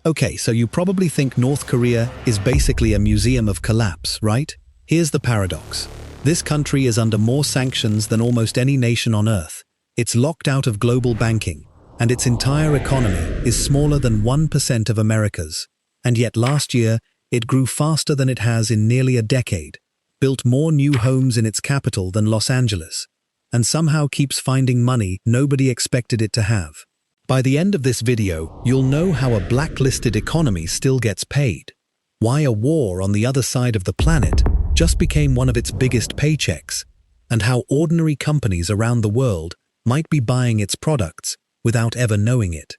Okay, so you probably think North Korea is basically a museum of collapse, right? Here's the paradox. This country is under more sanctions than almost any nation on Earth. It's locked out of global banking, and its entire economy is smaller than 1% of America's. And yet last year, it grew faster than it has in nearly a decade, built more new homes in its capital than Los Angeles, and somehow keeps finding money nobody expected it to have. By the end of this video, you'll know how a blacklisted economy still gets paid, why a war on the other side of the planet just became one of its biggest paychecks, and how ordinary companies around the world might be buying its products without ever knowing it.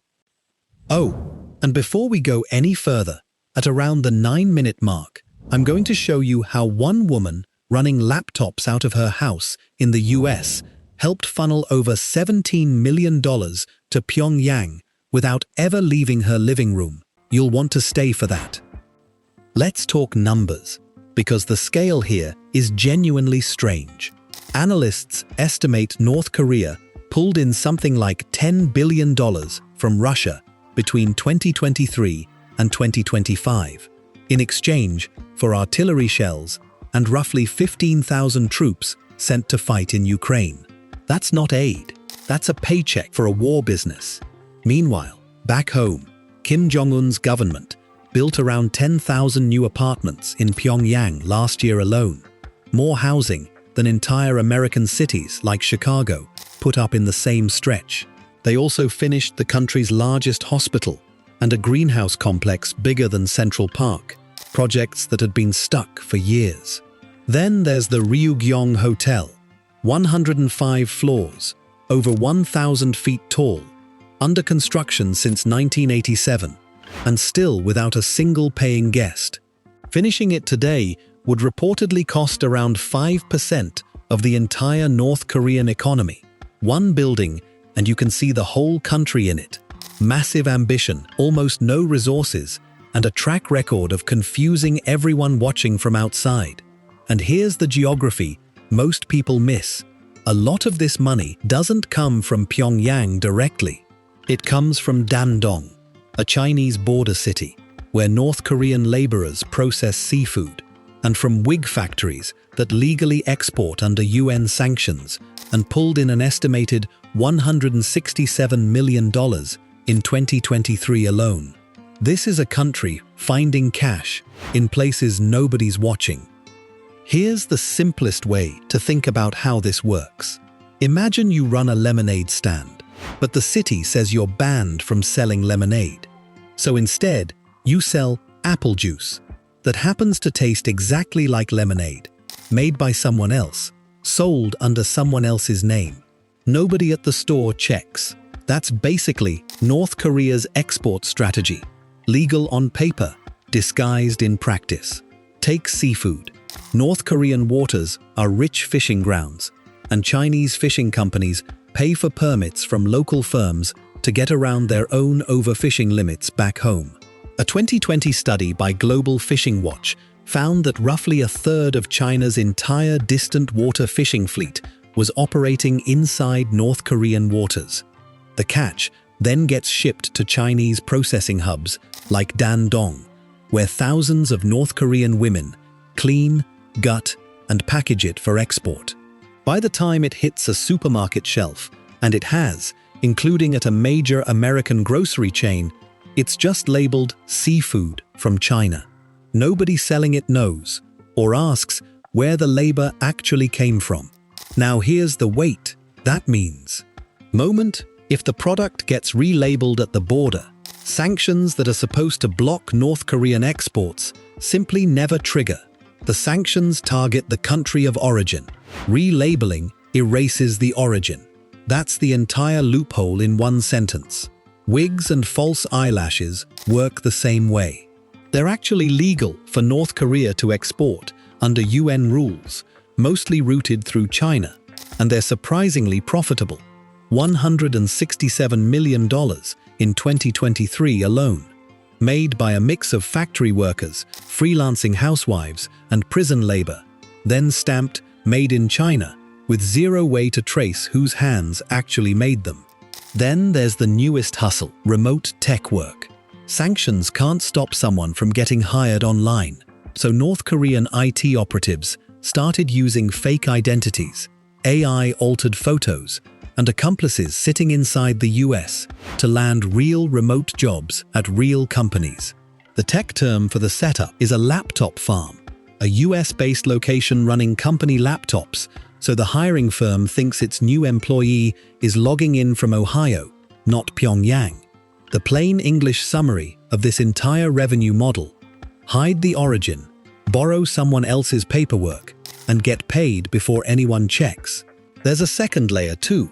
Oh, and before we go any further, at around the 9-minute mark, I'm going to show you how one woman running laptops out of her house in the US helped funnel over $17 million to Pyongyang without ever leaving her living room. You'll want to stay for that. Let's talk numbers, because the scale here is genuinely strange. Analysts estimate North Korea pulled in something like $10 billion from Russia between 2023 and 2025, in exchange for artillery shells and roughly 15,000 troops sent to fight in Ukraine. That's not aid. That's a paycheck for a war business. Meanwhile, back home, Kim Jong-un's government built around 10,000 new apartments in Pyongyang last year alone, more housing than entire American cities like Chicago put up in the same stretch. They also finished the country's largest hospital and a greenhouse complex bigger than Central Park, projects that had been stuck for years. Then there's the Ryugyong Hotel, 105 floors, over 1,000 feet tall, under construction since 1987, and still without a single paying guest. Finishing it today would reportedly cost around 5% of the entire North Korean economy. One building, and you can see the whole country in it. Massive ambition, almost no resources, and a track record of confusing everyone watching from outside. And here's the geography most people miss. A lot of this money doesn't come from Pyongyang directly. It comes from Dandong, a Chinese border city, where North Korean laborers process seafood, and from wig factories that legally export under UN sanctions and pulled in an estimated $167 million in 2023 alone. This is a country finding cash in places nobody's watching. Here's the simplest way to think about how this works. Imagine you run a lemonade stand, but the city says you're banned from selling lemonade. So instead, you sell apple juice that happens to taste exactly like lemonade, made by someone else, sold under someone else's name. Nobody at the store checks. That's basically North Korea's export strategy. Legal on paper, disguised in practice. Take seafood. North Korean waters are rich fishing grounds, and Chinese fishing companies pay for permits from local firms to get around their own overfishing limits back home. A 2020 study by Global Fishing Watch found that roughly a third of China's entire distant water fishing fleet was operating inside North Korean waters. The catch then gets shipped to Chinese processing hubs like Dandong, where thousands of North Korean women clean, gut, and package it for export. By the time it hits a supermarket shelf, and it has, including at a major American grocery chain, it's just labeled seafood from China. Nobody selling it knows or asks where the labor actually came from. Now here's the wait that means. Moment if the product gets relabeled at the border. Sanctions that are supposed to block North Korean exports simply never trigger. The sanctions target the country of origin. Relabeling erases the origin. That's the entire loophole in one sentence. Wigs and false eyelashes work the same way. They're actually legal for North Korea to export under UN rules, mostly routed through China, and they're surprisingly profitable. $167 million in 2023 alone. Made by a mix of factory workers, freelancing housewives, and prison labor, then stamped Made in China, with zero way to trace whose hands actually made them. Then there's the newest hustle, remote tech work. Sanctions can't stop someone from getting hired online, so North Korean IT operatives started using fake identities, AI-altered photos, and accomplices sitting inside the US to land real remote jobs at real companies. The tech term for the setup is a laptop farm, a US-based location running company laptops, so the hiring firm thinks its new employee is logging in from Ohio, not Pyongyang. The plain English summary of this entire revenue model: hide the origin, borrow someone else's paperwork, and get paid before anyone checks. There's a second layer too: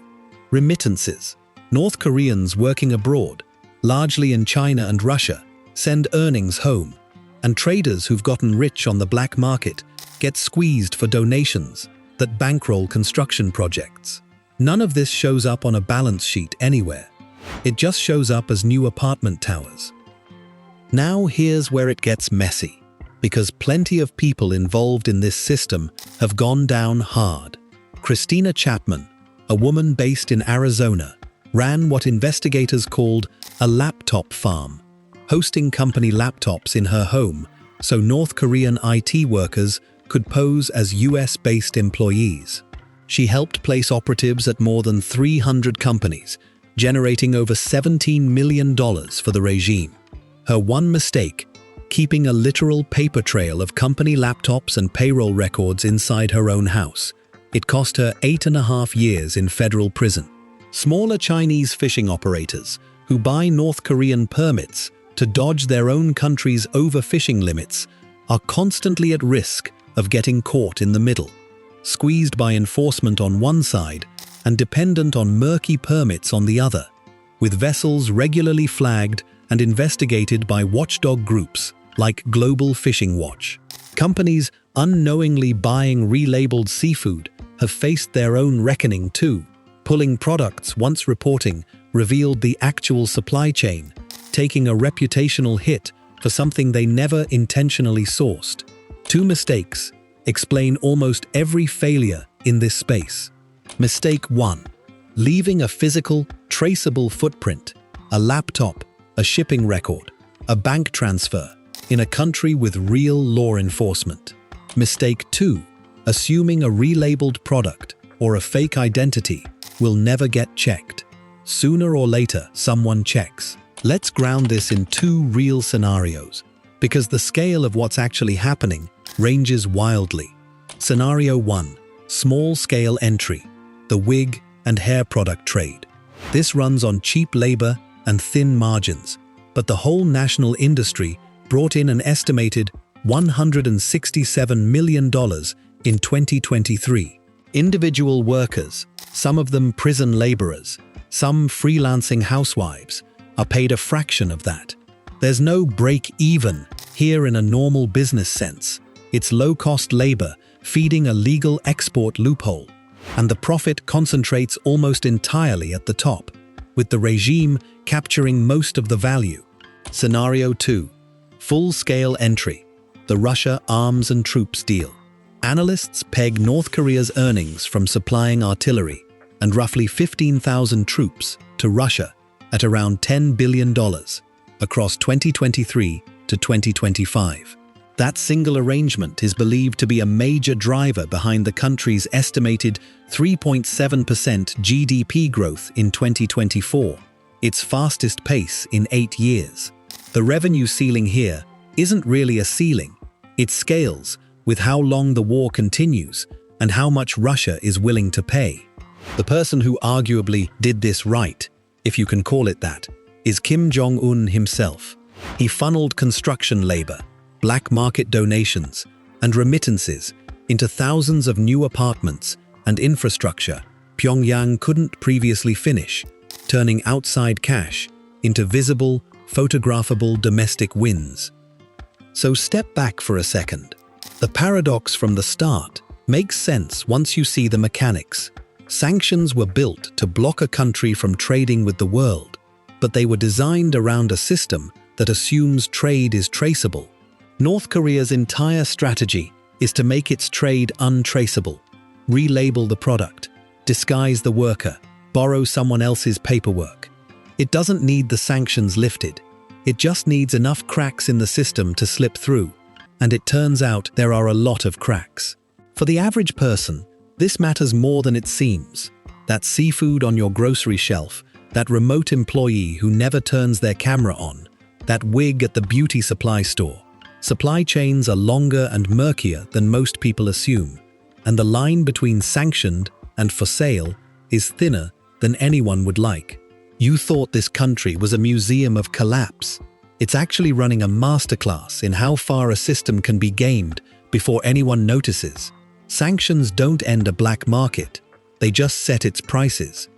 remittances. North Koreans working abroad, largely in China and Russia, send earnings home, and traders who've gotten rich on the black market get squeezed for donations that bankroll construction projects. None of this shows up on a balance sheet anywhere. It just shows up as new apartment towers. Now here's where it gets messy, because plenty of people involved in this system have gone down hard. Christina Chapman, a woman based in Arizona, ran what investigators called a laptop farm, hosting company laptops in her home so North Korean IT workers could pose as US-based employees. She helped place operatives at more than 300 companies, generating over $17 million for the regime. Her one mistake: keeping a literal paper trail of company laptops and payroll records inside her own house. It cost her 8.5 years in federal prison. Smaller Chinese fishing operators who buy North Korean permits to dodge their own country's overfishing limits are constantly at risk of getting caught in the middle, squeezed by enforcement on one side and dependent on murky permits on the other, with vessels regularly flagged and investigated by watchdog groups like Global Fishing Watch. Companies unknowingly buying relabeled seafood have faced their own reckoning too. Pulling products once reporting revealed the actual supply chain, taking a reputational hit for something they never intentionally sourced. Two mistakes explain almost every failure in this space. Mistake 1: leaving a physical, traceable footprint, a laptop, a shipping record, a bank transfer, in a country with real law enforcement. Mistake 2: assuming a relabeled product or a fake identity will never get checked. Sooner or later, someone checks. Let's ground this in two real scenarios, because the scale of what's actually happening ranges wildly. Scenario 1: small-scale entry, the wig and hair product trade. This runs on cheap labor and thin margins, but the whole national industry brought in an estimated $167 million in 2023. Individual workers, some of them prison laborers, some freelancing housewives, are paid a fraction of that. There's no break-even here in a normal business sense. It's low-cost labor feeding a legal export loophole, and the profit concentrates almost entirely at the top, with the regime capturing most of the value. Scenario 2: full-scale entry, the Russia arms and troops deal. Analysts peg North Korea's earnings from supplying artillery and roughly 15,000 troops to Russia at around $10 billion across 2023 to 2025. That single arrangement is believed to be a major driver behind the country's estimated 3.7% GDP growth in 2024, its fastest pace in 8 years. The revenue ceiling here isn't really a ceiling. It scales with how long the war continues and how much Russia is willing to pay. The person who arguably did this right, if you can call it that, is Kim Jong-un himself. He funneled construction labor, black market donations, and remittances into thousands of new apartments and infrastructure Pyongyang couldn't previously finish, turning outside cash into visible, photographable domestic wins. So step back for a second. The paradox from the start makes sense once you see the mechanics. Sanctions were built to block a country from trading with the world, but they were designed around a system that assumes trade is traceable. North Korea's entire strategy is to make its trade untraceable, relabel the product, disguise the worker, borrow someone else's paperwork. It doesn't need the sanctions lifted. It just needs enough cracks in the system to slip through. And it turns out there are a lot of cracks. For the average person, this matters more than it seems. That seafood on your grocery shelf, that remote employee who never turns their camera on, that wig at the beauty supply store. Supply chains are longer and murkier than most people assume, and the line between sanctioned and for sale is thinner than anyone would like. You thought this country was a museum of collapse. It's actually running a masterclass in how far a system can be gamed before anyone notices. Sanctions don't end a black market, they just set its prices.